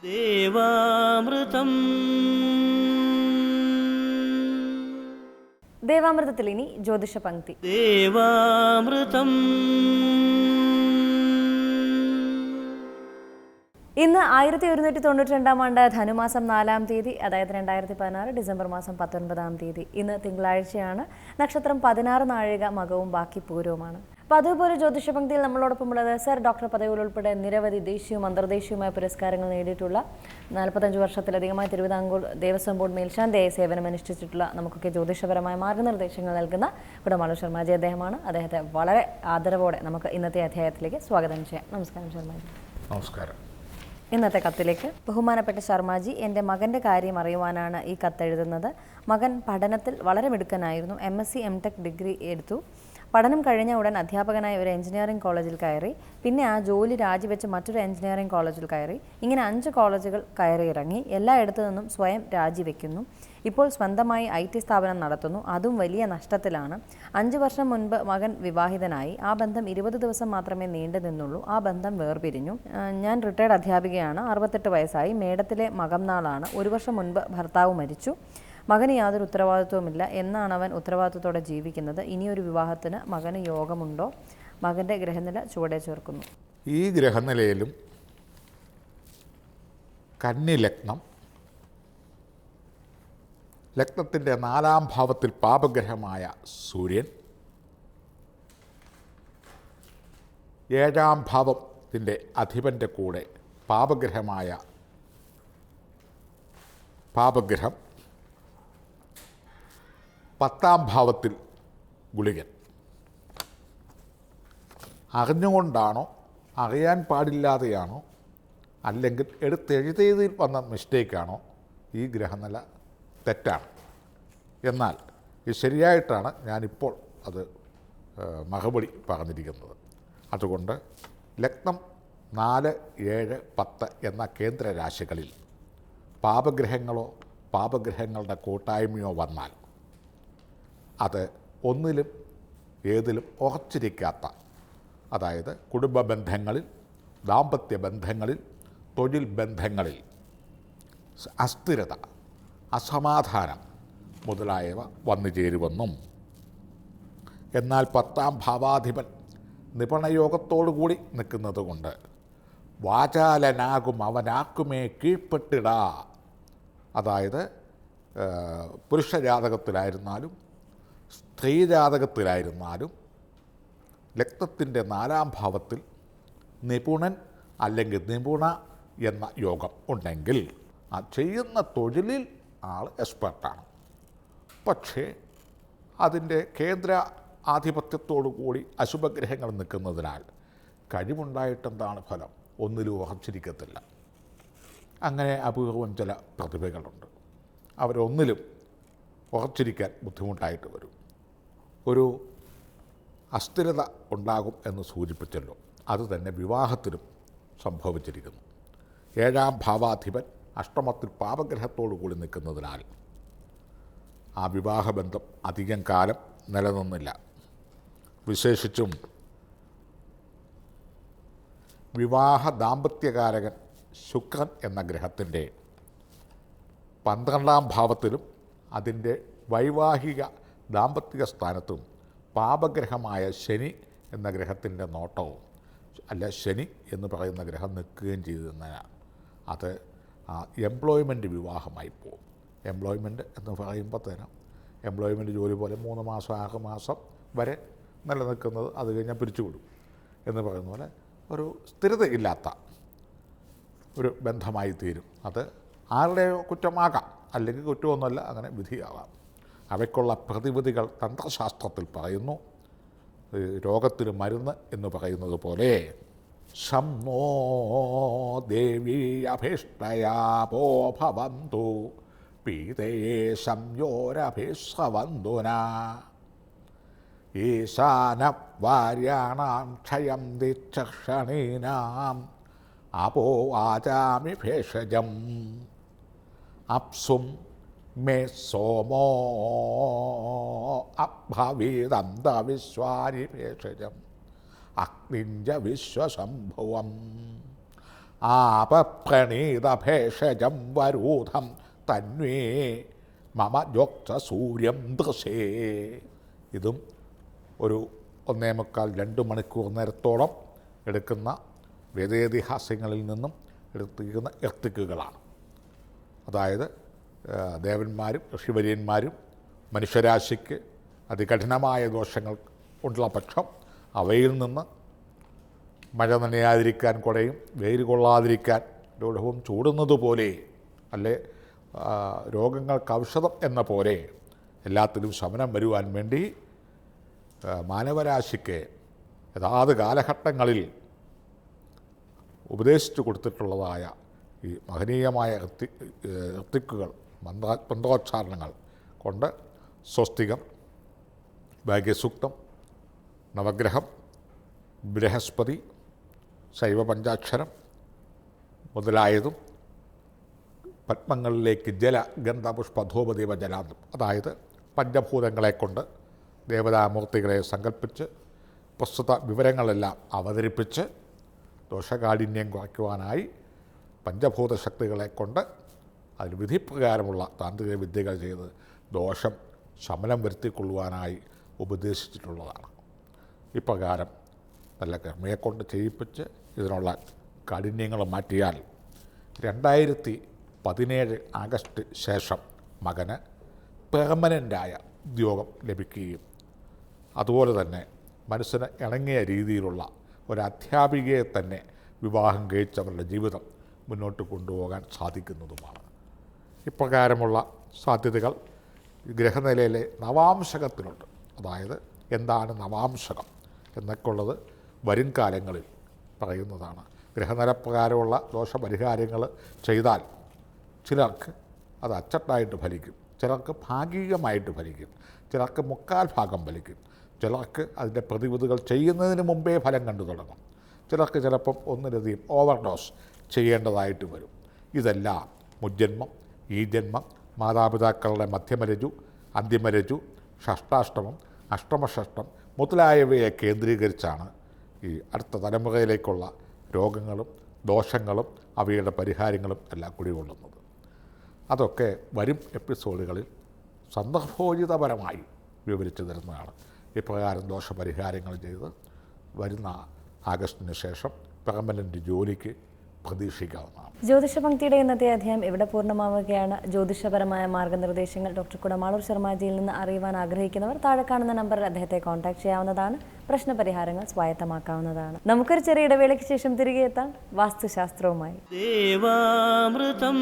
ദേവാമൃതം. ദേവാമൃതത്തിൽ ഇനി ജ്യോതിഷ പങ്ക്തി. ദേവാമൃതം. ഇന്ന് 1192 ആണ്ട് ധനുമാസം 4-ാം തീയതി, അതായത് 2016 ഡിസംബർ മാസം 19-ാം തീയതി. ഇന്ന് തിങ്കളാഴ്ചയാണ്. നക്ഷത്രം 16 നാഴിക മകവും ബാക്കി പൂരവുമാണ്. അപ്പോൾ അതുപോലെ ജ്യോതിഷ പങ്ക്തിയിൽ നമ്മളോടൊപ്പമുള്ളത് സർ ഡോക്ടർ പദവികൾ ഉൾപ്പെടെ നിരവധി ദേശീയവും അന്തർദേശീയവുമായ പുരസ്കാരങ്ങൾ നേടിയിട്ടുള്ള 45 വർഷത്തിലധികമായി തിരുവിതാംകൂർ ദേവസ്വം ബോർഡ് മേൽശാന്തിയായി സേവനമനുഷ്ഠിച്ചിട്ടുള്ള നമുക്കൊക്കെ ജ്യോതിഷപരമായ മാർഗ്ഗനിർദ്ദേശങ്ങൾ നൽകുന്ന കുടമാളൂർ ശർമാജി അദ്ദേഹമാണ്. അദ്ദേഹത്തെ വളരെ ആദരവോടെ നമുക്ക് ഇന്നത്തെ അധ്യായത്തിലേക്ക് സ്വാഗതം ചെയ്യാം. നമസ്കാരം ശർമാജി. നമസ്കാരം. ഇന്നത്തെ കത്തിലേക്ക്. ബഹുമാനപ്പെട്ട ശർമാജി, എൻ്റെ മകൻ്റെ കാര്യം അറിയുവാനാണ് ഈ കത്തെഴുതുന്നത്. മകൻ പഠനത്തിൽ വളരെ മിടുക്കനായിരുന്നു. MSc MTech ഡിഗ്രി എടുത്തു. പഠനം കഴിഞ്ഞ ഉടൻ അധ്യാപകനായി ഒരു എഞ്ചിനീയറിംഗ് കോളേജിൽ കയറി. പിന്നെ ആ ജോലി രാജിവെച്ച് മറ്റൊരു എഞ്ചിനീയറിംഗ് കോളേജിൽ കയറി. ഇങ്ങനെ 5 കോളേജുകൾ കയറിയിറങ്ങി. എല്ലായിടത്തു നിന്നും സ്വയം രാജിവെക്കുന്നു. ഇപ്പോൾ സ്വന്തമായി IT സ്ഥാപനം നടത്തുന്നു. അതും വലിയ നഷ്ടത്തിലാണ്. 5 വർഷം മുൻപ് മകൻ വിവാഹിതനായി. ആ ബന്ധം 20 ദിവസം മാത്രമേ നീണ്ടു നിന്നുള്ളൂ. ആ ബന്ധം വേർപിരിഞ്ഞു. ഞാൻ റിട്ടയർഡ് അധ്യാപികയാണ്. 68 വയസ്സായി. മേടത്തിലെ മകം നാളാണ്. 1 വർഷം മുൻപ് ഭർത്താവ് മരിച്ചു. മകന് യാതൊരു ഉത്തരവാദിത്വവുമില്ല. എന്നാണ് അവൻ ഉത്തരവാദിത്വത്തോടെ ജീവിക്കുന്നത്? ഇനിയൊരു വിവാഹത്തിന് മകന് യോഗമുണ്ടോ? മകൻ്റെ ഗ്രഹനില ചുവടെ ചേർക്കുന്നു. ഈ ഗ്രഹനിലയിലും കന്നി ലഗ്നം, ലഗ്നത്തിൻ്റെ 4-ാം ഭാവത്തിൽ പാപഗ്രഹമായ സൂര്യൻ, 7-ാം ഭാവത്തിൻ്റെ അധിപൻ്റെ കൂടെ പാപഗ്രഹമായ പാപഗ്രഹം, 10-ാം ഭാവത്തിൽ ഗുളികൻ. അറിഞ്ഞുകൊണ്ടാണോ അറിയാൻ പാടില്ലാതെയാണോ അല്ലെങ്കിൽ എടുത്തെഴുതിയതിൽ വന്ന മിസ്റ്റേക്കാണോ ഈ ഗ്രഹനില തെറ്റാണ്. എന്നാൽ ഇത് ശരിയായിട്ടാണ് ഞാനിപ്പോൾ അത് മറുപടി പറഞ്ഞിരിക്കുന്നത്. അതുകൊണ്ട് ലഗ്നം 4, 7, 10 എന്ന കേന്ദ്ര രാശികളിൽ പാപഗ്രഹങ്ങളോ പാപഗ്രഹങ്ങളുടെ കൂട്ടായ്മയോ വന്നാൽ അത് ഒന്നിലും ഏതിലും ഉറച്ചിരിക്കാത്ത, അതായത് കുടുംബ ബന്ധങ്ങളിൽ, ദാമ്പത്യ ബന്ധങ്ങളിൽ, തൊഴിൽ ബന്ധങ്ങളിൽ അസ്ഥിരത, അസമാധാനം മുതലായവ വന്നു ചേരുമെന്നും, എന്നാൽ 10-ാം ഭാവാധിപൻ നിപുണയോഗത്തോടുകൂടി നിൽക്കുന്നത് കൊണ്ട് വാചാലനാകും അവനാക്കുമേ കീഴ്പ്പെട്ടിടാ, അതായത് പുരുഷജാതകത്തിലായിരുന്നാലും സ്ത്രീജാതകത്തിലായിരുന്നാലും ലഗ്നത്തിൻ്റെ 4-ാം ഭാവത്തിൽ നിപുണൻ അല്ലെങ്കിൽ നിപുണ എന്ന യോഗം ഉണ്ടെങ്കിൽ ആ ചെയ്യുന്ന തൊഴിലിൽ ആൾ എക്സ്പെർട്ടാണ്. പക്ഷേ അതിൻ്റെ കേന്ദ്ര ആധിപത്യത്തോടു കൂടി അശുഭഗ്രഹങ്ങൾ നിൽക്കുന്നതിനാൽ കഴിവുണ്ടായിട്ടെന്താണ് ഫലം? ഒന്നിലും ഉറച്ചിരിക്കത്തില്ല. അങ്ങനെ അപൂർവം ചില പ്രതിഭകളുണ്ട്. അവരൊന്നിലും ഉറച്ചിരിക്കാൻ ബുദ്ധിമുട്ടായിട്ട് വരും. ഒരു അസ്ഥിരത ഉണ്ടാകും എന്ന് സൂചിപ്പിച്ചല്ലോ. അതുതന്നെ വിവാഹത്തിലും സംഭവിച്ചിരിക്കുന്നു. 7-ാം ഭാവാധിപൻ അഷ്ടമത്തിൽ പാപഗ്രഹത്തോടു കൂടി നിൽക്കുന്നതിനാൽ ആ വിവാഹബന്ധം അധികം കാലം നിലനിന്നില്ല. വിശേഷിച്ചും വിവാഹ ദാമ്പത്യകാരകൻ ശുക്രൻ എന്ന ഗ്രഹത്തിൻ്റെ 12-ാം ഭാവത്തിലും അതിൻ്റെ വൈവാഹിക ദാമ്പത്തിക സ്ഥാനത്തും പാപഗ്രഹമായ ശനി എന്ന ഗ്രഹത്തിൻ്റെ നോട്ടവും, അല്ല ശനി എന്ന് പറയുന്ന ഗ്രഹം നിൽക്കുകയും ചെയ്തതിനാൽ അത് എംപ്ലോയ്മെൻറ്റ് വിവാഹമായി പോകും. എംപ്ലോയ്മെൻറ്റ് എന്ന് പറയുമ്പോൾ തന്നെ എംപ്ലോയ്മെൻറ്റ് ജോലി പോലെ 3 മാസം 6 മാസം വരെ നിലനിൽക്കുന്നത്, അത് കഴിഞ്ഞാൽ പിരിച്ചുവിടും എന്ന് പറയുന്ന പോലെ ഒരു സ്ഥിരതയില്ലാത്ത ഒരു ബന്ധമായി തീരും. അത് ആരുടെയോ കുറ്റമാകാം, അല്ലെങ്കിൽ കുറ്റമൊന്നുമല്ല, അങ്ങനെ വിധിയാവാം. അവയ്ക്കുള്ള പ്രതിവിധികൾ തന്ത്രശാസ്ത്രത്തിൽ പറയുന്നു. രോഗത്തിന് മരുന്ന് എന്ന് പറയുന്നത് പോലെ ശം നോ ദേവീ അഭീഷ്ടയാപോ ഭവന്തു പീതേ സംയോരഭിസ്രവന്തുന ഈശാന വാര്യാണാം ക്ഷയം ദിക്ഷണീനാം അപോ ആചാമി ഭേഷജം അപ്സും മേ സോമോ അഭവീദന്തവിശ്വാരി ഭേഷജം അഗ്നിഞ്ച വിശ്വസംഭവം ആപപ്രണീതഭേഷജം വരൂഥം തന്വേ മമ യോക്ത സൂര്യം ദൃശേ. ഇതും ഒരു 1.25-2 മണിക്കൂർ നേരത്തോളം എടുക്കുന്ന വേദേതിഹാസ്യങ്ങളിൽ നിന്നും എടുത്തിരിക്കുന്ന എർത്തിക്കുകളാണ്. അതായത് ദേവന്മാരും ഋഷിവര്യന്മാരും മനുഷ്യരാശിക്ക് അതികഠിനമായ ദോഷങ്ങൾ ഉള്ള പക്ഷം അവയിൽ നിന്ന് മഴ നനയാതിരിക്കാൻ കുടയും വെയിൽ കൊള്ളാതിരിക്കാൻ രൂഢവും ചൂടുന്നത് പോലെ അല്ലെ രോഗങ്ങൾക്ക് ഔഷധം എന്ന പോലെ എല്ലാത്തിലും ശമനം വരുവാൻ വേണ്ടി മാനവരാശിക്ക് യഥാത് കാലഘട്ടങ്ങളിൽ ഉപദേശിച്ചു കൊടുത്തിട്ടുള്ളതായ ഈ മഹനീയമായ ഋത്തിക്കുകൾ മന്ത്രോച്ചാരണങ്ങൾ കൊണ്ട് സ്വസ്തികം, ഭാഗ്യസൂക്തം, നവഗ്രഹം, ബൃഹസ്പതി, ശൈവപഞ്ചാക്ഷരം മുതലായതും പത്മങ്ങളിലേക്ക് ജല ഗന്ധപുഷ്പധൂപദീപ ജലാന്തം, അതായത് പഞ്ചഭൂതങ്ങളെ കൊണ്ട് ദേവതാമൂർത്തികളെ സങ്കല്പിച്ച് പ്രസ്തുത വിവരങ്ങളെല്ലാം അവതരിപ്പിച്ച് ദോഷകാഠിന്യം കുറയ്ക്കുവാനായി പഞ്ചഭൂത ശക്തികളെ കൊണ്ട് അതിൽ വിധിപ്രകാരമുള്ള താന്ത്രിക വിദ്യകൾ ചെയ്ത് ദോഷം ശമനം വരുത്തിക്കൊള്ളുവാനായി ഉപദേശിച്ചിട്ടുള്ളതാണ്. ഇപ്രകാരം നല്ല കർമ്മയെക്കൊണ്ട് ചെയ്യിപ്പിച്ച് ഇതിനുള്ള കാഠിന്യങ്ങൾ മാറ്റിയാൽ 2017 ആഗസ്റ്റ് ശേഷം മകന് പെർമനൻ്റായ ഉദ്യോഗം ലഭിക്കുകയും അതുപോലെ തന്നെ മനസ്സിന് ഇണങ്ങിയ രീതിയിലുള്ള ഒരു അധ്യാപികയെ തന്നെ വിവാഹം കഴിച്ചവരുടെ ജീവിതം മുന്നോട്ട് കൊണ്ടുപോകാൻ സാധിക്കുന്നതുമാണ്. ഇപ്രകാരമുള്ള സാധ്യതകൾ ഗ്രഹനിലയിലെ നവാംശകത്തിലുണ്ട്. അതായത് എന്താണ് നവാംശകം എന്നൊക്കെ ഉള്ളത് വരും കാലങ്ങളിൽ പറയുന്നതാണ്. ഗ്രഹനിലപ്രകാരമുള്ള ദോഷപരിഹാരങ്ങൾ ചെയ്താൽ ചിലർക്ക് അത് അച്ചട്ടായിട്ട് ഫലിക്കും, ചിലർക്ക് ഭാഗികമായിട്ട് ഫലിക്കും, ചിലർക്ക് മുക്കാൽ ഭാഗം ഫലിക്കും, ചിലർക്ക് അതിൻ്റെ പ്രതിവിധികൾ ചെയ്യുന്നതിന് മുമ്പേ ഫലം കണ്ടു തുടങ്ങും, ചിലർക്ക് ചിലപ്പം ഒന്നിലധികം ഓവർഡോസ് ചെയ്യേണ്ടതായിട്ട് വരും. ഇതെല്ലാം മുജ്ജന്മം, ഈ ജന്മം, മാതാപിതാക്കളുടെ മധ്യമരജു, അന്തിമരജു, ഷഷ്ടാഷ്ടമം, അഷ്ടമഷഷ്ടം മുതലായവയെ കേന്ദ്രീകരിച്ചാണ് ഈ അടുത്ത തലമുറയിലേക്കുള്ള രോഗങ്ങളും ദോഷങ്ങളും അവയുടെ പരിഹാരങ്ങളും എല്ലാം കുടികൊള്ളുന്നത്. അതൊക്കെ വരും എപ്പിസോഡുകളിൽ സന്ദർഭോചിതപരമായി വിവരിച്ചു തരുന്നതാണ്. ഇപ്രകാരം ദോഷപരിഹാരങ്ങൾ ചെയ്ത് വരുന്ന ആഗസ്റ്റിന് ശേഷം പെർമനൻ്റ് ജോലിക്ക് പ്രതീക്ഷിക്കാവുന്നതാണ്. ജ്യോതിഷപംക്തിയുടെ ഇന്നത്തെ അധ്യായം ഇവിടെ പൂർണ്ണമാവുകയാണ്. ജ്യോതിഷപരമായ മാർഗ്ഗനിർദ്ദേശങ്ങൾ ഡോക്ടർ കുടമാളൂർ ശർമാജിയിൽ നിന്ന് അറിയുവാൻ ആഗ്രഹിക്കുന്നവർ താഴെ കാണുന്ന നമ്പറിൽ അദ്ദേഹത്തെ കോൺടാക്ട് ചെയ്യാവുന്നതാണ്. പ്രശ്നപരിഹാരങ്ങൾ സ്വായത്തമാക്കാവുന്നതാണ്. നമുക്കൊരു ചെറിയ ഇടവേളയ്ക്ക് ശേഷം തിരികെ എത്താം വാസ്തുശാസ്ത്രവുമായി. ദേവാമൃതം